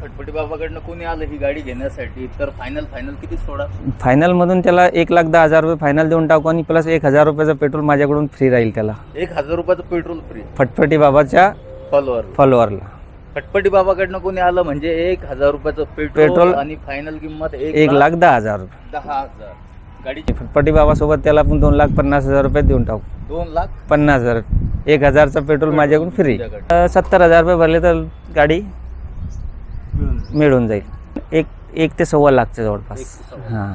फटफटी बाबाकडनं कोणी आलं ही गाडी घेण्यासाठी तर फायनल किती सोडा? फायनल मधून त्याला 1,10,000 रुपये फायनल देऊन टाकू आणि प्लस 1,000 रुपयाचं पेट्रोल माझ्याकडून फ्री राहील त्याला. 1,000 रुपयाचं पेट्रोल फ्री फटफटी बाबाच्या फॉलोअरला. फटफटी बाबाकडनं कोणी आलं म्हणजे 1,000 रुपयाचं पेट्रोल आणि फायनल किंमत 1,10,000 रुपये. 10,000 गाडीची. फटफटी बाबा सोबत त्याला आपण 2,50,000 रुपये देऊन टाकू. 2,50,000. 1,000चं पेट्रोल माझ्याकडून फ्री. 70,000 रुपये भरले तर गाडी मिळून जाईल. 1 ते 1.25 लाखच्या जवळपास. हां.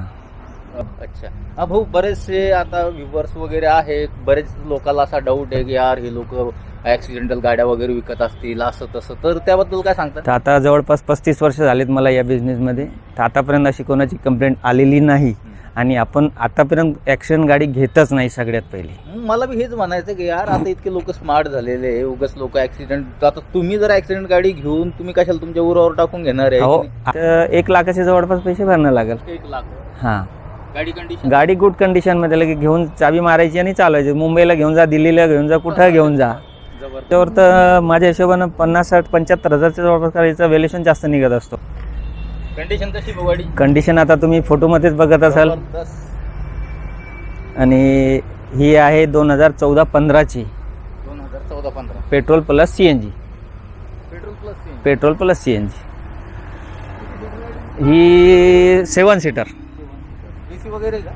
अच्छा. हा भाऊ, बरेचसे आता व्ह्यूअर्स वगैरे आहेत, बरेच लोकांना असा डाऊट आहे की यार हे लोक ॲक्सिडेंटल गाड्या वगैरे विकत असतील असं तसं, तर त्याबद्दल काय सांगतात? तर आता जवळपास 35 वर्ष झालीत मला या बिझनेसमध्ये. तर आतापर्यंत अशी कोणाची कंप्लेंट आलेली नाही आणि आपण आतापर्यंत ॲक्सिडेंट गाडी घेतच नाही. सगळ्यात पहिली मला बी हेच म्हणायचं की यार आता इतके लोक स्मार्ट झालेले आहे, उगाच लोक ॲक्सिडेंट. आता तुम्ही जर ॲक्सिडेंट गाडी घेऊन तुम्ही कशाला तुमच्या उरावर टाकून घेणार आहे? हो, 1 लाखाच्या जवळपास पैसे भरणं लागेल. 1 लाख. हां. गाडी गुड कंडिशनमध्ये लगे घेऊन चाबी मारायची आणि चालवायची. मुंबईला घेऊन जा, दिल्लीला घेऊन जा, कुठं घेऊन जा. त्यावर तर माझ्या हिशोबानं 50-60-75,000च्या जवळपास करायचं व्हॅल्युएशन जास्त निघत असतो. कंडिशन कशी गाडी? कंडिशन आता तुम्ही फोटोमध्येच बघत असाल. आणि ही आहे 2014-15ची. 2014-15 petrol plus CNG. Petrol plus CNG. ही 7 सीटर.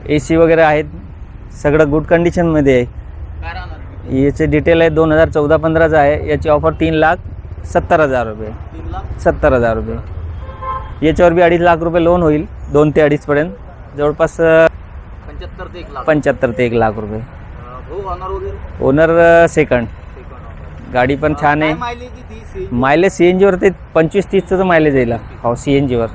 AC वगैरे आहेत. सगळं गुड कंडिशनमध्ये आहे. याचे डिटेल आहे 2014-15चा आहे. याची ऑफर 3,70,000 रुपये. 70,000 रुपये. याच्यावर बी 2.5 लाख रुपये लोन होईल. 2 ते 2.5 पर्यंत. जवळपास 75 ते 1 लाख रुपये. Owner second. गाडी पण छान आहे. मायलेज CNGवर ते 25-30चं मायलेज येईल. हो, CNGवर.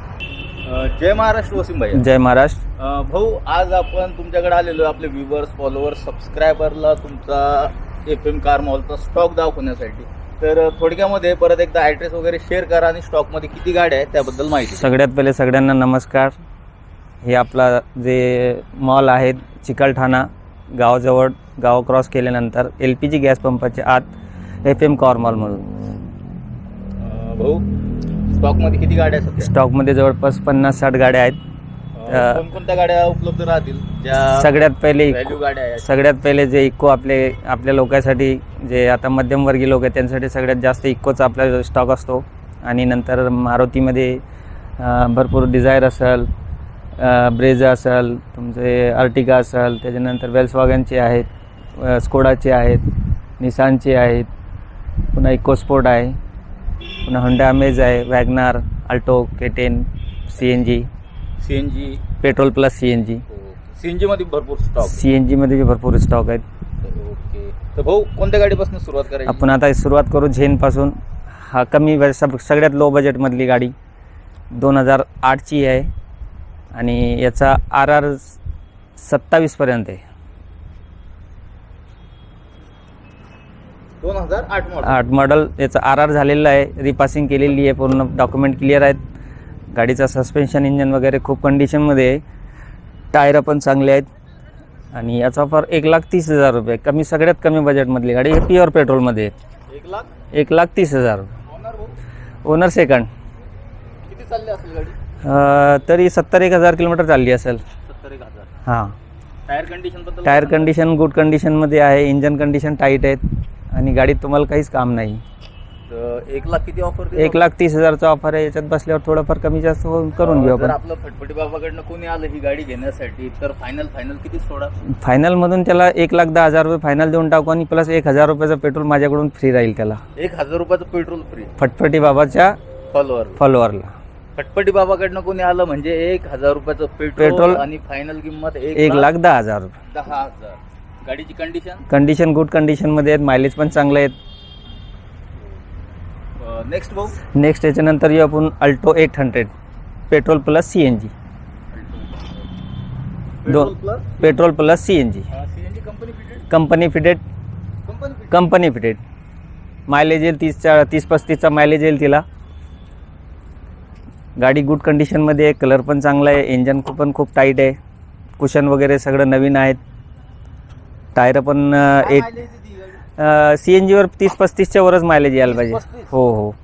जय महाराष्ट्र वसीम भाई. जय महाराष्ट्र. भाऊ, आज आपण तुमच्याकडे आलेलो आपले व्ह्यूअर्स, फॉलोअर्स, सबस्क्रायबरला तुमचा FM कार मॉलचा स्टॉक दाखवण्यासाठी. तर थोडक्यामध्ये परत एकदा ॲड्रेस वगैरे शेअर करा आणि स्टॉकमध्ये किती गाड्या आहेत त्याबद्दल माहिती. सगळ्यात पहिले सगळ्यांना नमस्कार. हे आपला जे मॉल आहे चिकलठाणा गावाजवळ, गाव क्रॉस केल्यानंतर LPG गॅस पंपाच्या आत FM कार मॉल म्हणून. भाऊ, स्टॉकमध्ये किती गाड्या आहेत? स्टॉकमध्ये जवळपास 50-60 गाड्या आहेत. कोणकोणत्या गाड्या उपलब्ध राहतील? सगळ्यात पहिले जे इको आपल्या लोकांसाठी, जे आता मध्यमवर्गीय लोक आहेत त्यांच्यासाठी सगळ्यात जास्त इकोचा आपला स्टॉक असतो. आणि नंतर मारुतीमध्ये भरपूर डिझायर असेल, ब्रेझा असेल, तुमचे अर्टिगा असेल, त्याच्यानंतर वेल्सवॅगनचे आहेत, स्कोडाचे आहेत, निसानचे आहेत, पुन्हा इकोस्पोर्ट आहे, पुन्हा होंडा अमेज आहे, Wagon R, Alto, K10, CNG, petrol plus CNG. CNG मध्ये भरपूर स्टॉक. CNG मध्ये भरपूर स्टॉक आहेत. ओके. तर भाऊ, कोणत्या गाडीपासून सुरुवात करायची? आपण आता सुरुवात करू झेनपासून. हा कमी सगळ्यात लो बजेटमधली गाडी 2008ची आहे आणि याचा RR 27 पर्यंत आहे. 2008 मॉडल. याचा RR झालेला आहे, रिपासिंग केलेली आहे, पूर्ण डॉक्युमेंट क्लिअर आहेत. गाडीचा सस्पेन्शन, इंजन वगैरे खूप कंडिशनमध्ये आहे. टायर पण चांगले आहेत. आणि याचा ऑफर 1,30,000 रुपये. सगळ्यात कमी बजेटमधली गाडी. हे प्युअर पेट्रोलमध्ये आहे. 1,30,000 रुपये. Owner second. किती चालली असेल गाडी? तरी 70-1,000 किलोमीटर चालली असेल. 70-1,000. हां. टायर कंडिशन गुड कंडिशनमध्ये आहे. इंजन कंडिशन टाईट आहेत आणि गाडीत तुम्हाला काहीच काम नाही. 1 लाख किती ऑफर? 1,30,000चा ऑफर आहे. याच्यात बसल्यावर थोडंफार कमी जास्त करून घेऊ आपण. आपलं फटफटी बाबाकडनं कोणी आलं ही गाडी घेण्यासाठी तर फायनल किती सोडा? फायनल मधून त्याला 1,10,000 रुपये फायनल देऊन टाकू आणि प्लस 1,000 रुपयाचं पेट्रोल माझ्याकडून फ्री राहील त्याला. 1,000 रुपयाचं पेट्रोल फ्री फटफटी बाबाच्या फॉलोअरला. फटफटी बाबाकडनं कोणी आलं म्हणजे 1,000 रुपयाचं पेट्रोल आणि फायनल किंमत 1,10,000 रुपये. 10,000. गाडीची कंडिशन गुड कंडिशनमध्ये आहेत. मायलेज पण चांगलं आहेत. नेक्स्ट याच्यानंतर येऊ आपण Alto 800 petrol plus CNG. Petrol plus CNG. Company fitted. Mileage येईल 30-35चा मायलेज येईल तिला. गाडी गुड कंडिशनमध्ये आहे. कलर पण चांगला आहे. इंजन पण खूप टाईट आहे. कुशन वगैरे सगळं नवीन आहेत. टायर पण CNGवर 30-35च्या वरच मायलेज यायला पाहिजे. हो.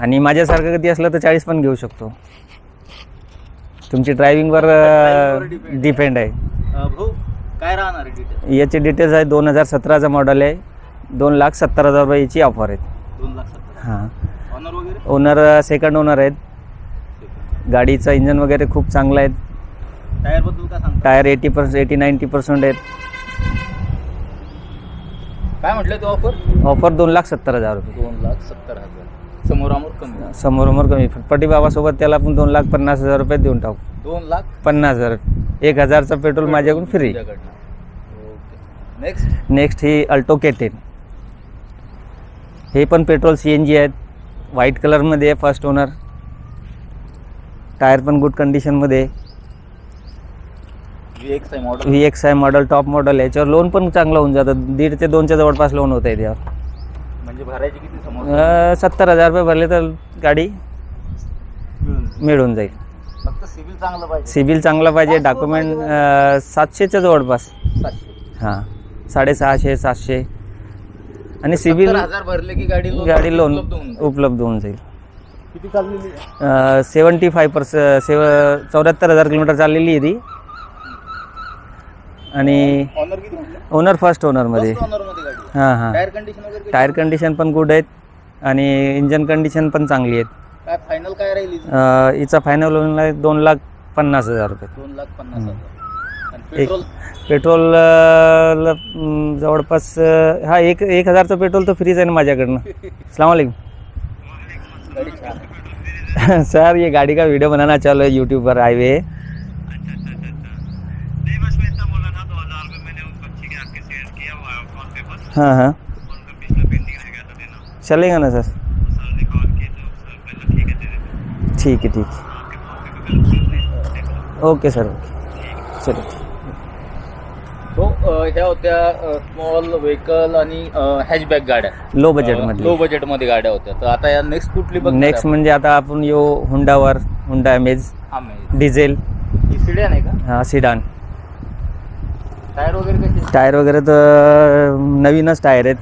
आणि माझ्यासारखं कधी असलं तर 40 पण घेऊ शकतो. तुमची ड्रायव्हिंगवर डिपेंड आहे. भाऊ काय राहणार आहे डिटेल? याचे डिटेल्स आहे 2017चा मॉडेल आहे. 2,70,000 रुपये याची ऑफर आहे. 2,70,000. हां. ऑनर वगैरे? ओनर सेकंड ओनर आहेत. गाडीचं इंजन वगैरे खूप चांगलं आहे. टायर बद्दल काय सांगता? टायर 80-90% आहेत. काय म्हटलं तो ऑफर? ऑफर 2,70,000 रुपये. 2,70,000. समोरामोर कमी. समोर कमी. फटपटी बाबासोबत त्याला आपण 2,50,000 रुपये देऊन टाकू. 2,50,000. 1,000चं पेट्रोल माझ्याकडून फ्री. ओके. नेक्स्ट ही अल्टो K10. हे पण पेट्रोल CNG आहेत. व्हाईट कलरमध्ये आहे. First owner. टायर पण गुड कंडिशनमध्ये आहे. VXI model top model. याच्यावर लोन पण चांगलं होऊन जातं. 1.5 ते 2च्या जवळपास लोन होतं आहे त्यावर. म्हणजे भरायची किती समोर? 70,000 रुपये भरले तर गाडी मिळून जाईल. फक्त सिबिल चांगलं पाहिजे. सिबिल चांगला पाहिजे. डॉक्युमेंट 700च्या जवळपास. 700. हां 650, 700. आणि सिबिल 70,000 भरले की गाडी लोन उपलब्ध होऊन जाईल. किती चाललेली? 75%. 74,000 किलोमीटर चाललेली आहे ती. आणि ऑनर किती म्हटलं? Owner first ओनरमध्ये. ऑनरमध्ये गाडी. हां. टायर कंडिशन वगैरे? टायर कंडिशन पण गुड आहेत आणि इंजन कंडिशन पण चांगली आहेत. काय फायनल काय राहील हिचं? हिचा फायनल होईल 2,50,000 रुपये. 2,50,000. आणि पेट्रोल जवळपास 1,000चं पेट्रोल तर फ्रीच आहे ना माझ्याकडनं. अस्सलाम वालेकुम. गाडी छान. सर ये गाड़ी का वीडियो बनाना चालू है यूट्यूब पर आए हुए. हाँ हाँ चलेगा ना सर. ठीक है ओके सर. ओके चलो. तो ह्या होत्या स्मॉल व्हेकल आणि हॅचबॅक गाड्या. लो बजेटमध्ये गाड्या होत्या. तर आता या नेक्स्ट कुठली बघ? नेक्स्ट म्हणजे आता आपण हुंडा अमेज डिझेल. ही सिडॅन आहे का? हां सिडान. टायर वगैरे कसे? टायर वगैरे तर नवीनच टायर आहेत.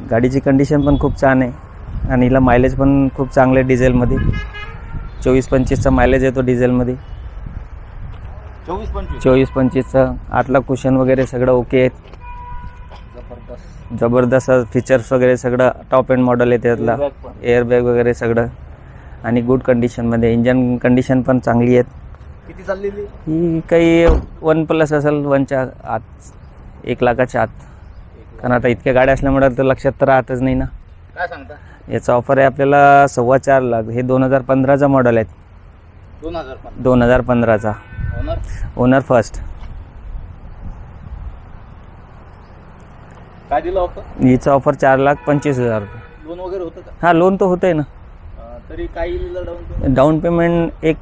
गाडीची कंडिशन पण खूप छान आहे आणि हिला मायलेज पण खूप चांगलं आहे डिझेलमध्ये. 24-25चा मायलेज येतो डिझेलमध्ये. 24-25चा. 8 कुशन वगैरे सगळं ओके आहेत. जबरदस्त फीचर्स वगैरे सगळं टॉप एंड मॉडेल आहे त्यातला. एअरबॅग वगैरे सगळं आणि गुड कंडिशनमध्ये. इंजन कंडिशन पण चांगली आहेत. किती चाललेली? ही काही 1+ असेल 1च्या आत. 1,00,000च्या आत. कारण आता इतक्या गाड्या असल्यामुळे तर लक्षात तर राहतच नाही ना. काय सांगता? याचा ऑफर आहे आपल्याला 4.25 लाख. हे 2015चा मॉडेल आहेत. 2015चा. Owner first. काय दिलं ऑफर? हिचा ऑफर 4,25,000 रुपये. लोन वगैरे होतं का? हां लोन तर होतं आहे ना. तरी काय येईल डाऊन पेमेंट 1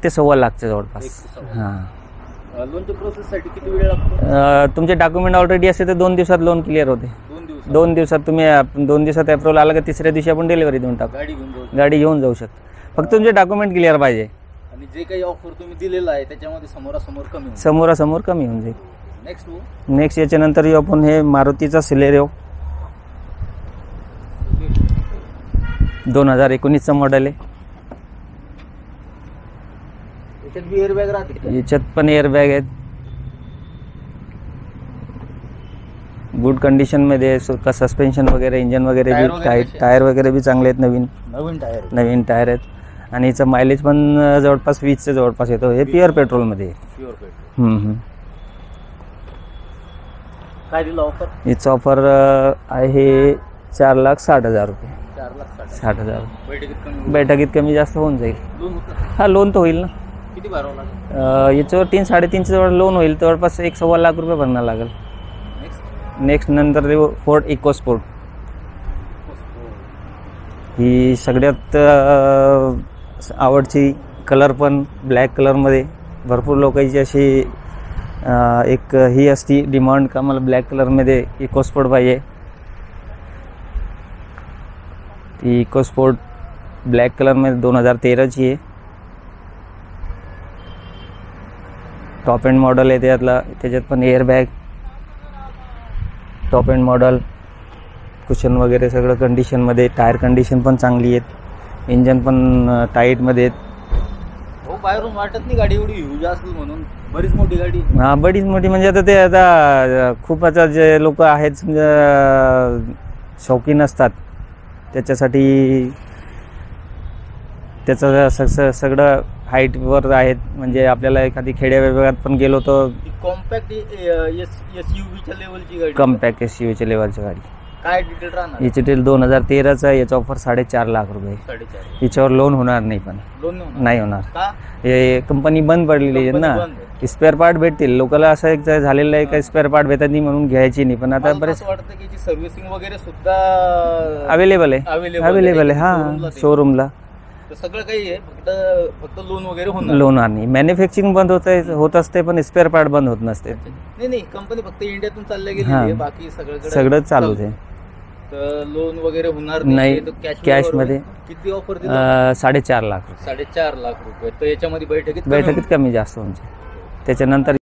ते 1.25 लाखच्या जवळपास. हां. लोनच्या प्रोसेससाठी किती वेळ लागतो? तुमचे डॉक्युमेंट ऑलरेडी असते तर 2 दिवसात लोन क्लिअर होते. 2 दिवसात. तुम्ही 2 दिवसात अप्रूव्हल आला का 3ऱ्या दिवशी आपण डिलिव्हरी देऊन टाकू. गाडी घेऊन जाऊ शकता. फक्त तुमचे डॉक्युमेंट क्लिअर पाहिजे. आणि जे काही ऑफर तुम्ही दिलेला आहे त्याच्यामध्ये समोरासमोर कमी होऊन जाईल. नेक्स्ट याच्यानंतर येऊ आपण हे मारुतीचा सिलेरिओ. 2019चा मॉडेल आहे. याच्यात पण एअरबॅग आहेत. गुड कंडिशनमध्ये. सस्पेन्शन वगैरे इंजन वगैरे बी टायर वगैरे बी चांगले आहेत. नवीन टायर आहेत. आणि याचं मायलेज पण जवळपास 20च्या जवळपास येतो. हे प्युअर पेट्रोलमध्ये. काय दिलं ऑफर? याचं ऑफर आहे 4,60,000 रुपये. 60,000. बैठकीत कमी जास्त होऊन जाईल. हा लोन तर होईल ना. किती भरावं लागेल? याच्यावर 3-3.5च्या जवळ लोन होईल. जवळपास 1.25 लाख रुपये भरणं लागेल. नेक्स्ट नंतर फोर्ड इकोस्पोर्ट. ही सगळ्यात आवडची. कलर पण ब्लॅक कलरमध्ये. भरपूर लोकांची अशी एक ही असती डिमांड का मला ब्लॅक कलरमध्ये इकोस्पोर्ट पाहिजे. ती इकोस्पोर्ट ब्लॅक कलरमध्ये 2013ची आहे. टॉप एंड मॉडेल आहे त्याच्यात पण airbag. Top end model. Cushion वगैरे सगळं कंडिशनमध्ये, टायर कंडिशन पण चांगली आहेत, इंजन पण टाईटमध्ये आहेत. हो, बाहेरून वाटत नाही गाडी एवढी ह्यूज असेल म्हणून, बरीच मोठी गाडी. हा, बरीच मोठी म्हणजे आता ते आता खूप आता जे लोक आहेत समजा शौकीन असतात त्याच्यासाठी त्याचं सगळं हाईटवर आहेत. म्हणजे आपल्याला एखादी खेड्या विभागात पण गेलो तर कॉम्पॅक्ट SUVच्या लेवलची गाडी. कॉम्पॅक्ट SUVच्या लेवलची गाडी. काय डिटेल राहणार? याची डिटेल 2013चा आहे. याचा ऑफर 4.5 लाख रुपये. 4.5. याच्यावर लोन होणार नाही, पण लोन नाही होणार. का? हे कंपनी बंद पडलेली आहे कंपनी ना. बंद आहे. स्पेअर पार्ट भेटतील. लोकांना असं एक झालेलं आहे का स्पेअर पार्ट भेटत नाही म्हणून घ्यायची नाही, पण आता मला बरेच असं वाटतं की सर्व्हिसिंग वगैरे सुद्धा अवेलेबल आहे. अवेलेबल आहे showroom ला हा, ते. शोरूमला तर सगळं काही आहे, फक्त लोन वगैरे होणार. लोन आणि मॅन्युफॅक्चरिंग बंद होत असते, पण स्पेअर पार्ट बंद होत नसते. नाही, कंपनी फक्त इंडियातून चालल्या गेली हा. आहे, बाकी सगळं सगळं चालूच आहे. तर लोन वगैरे होणार नाही, तर cash मध्ये. किती ऑफर 4.5 लाख रुपये. 4.5 लाख रुपये. तर याच्यामध्ये बैठकीत बैठकीत कमी जास्त म्हणजे त्याच्यानंतर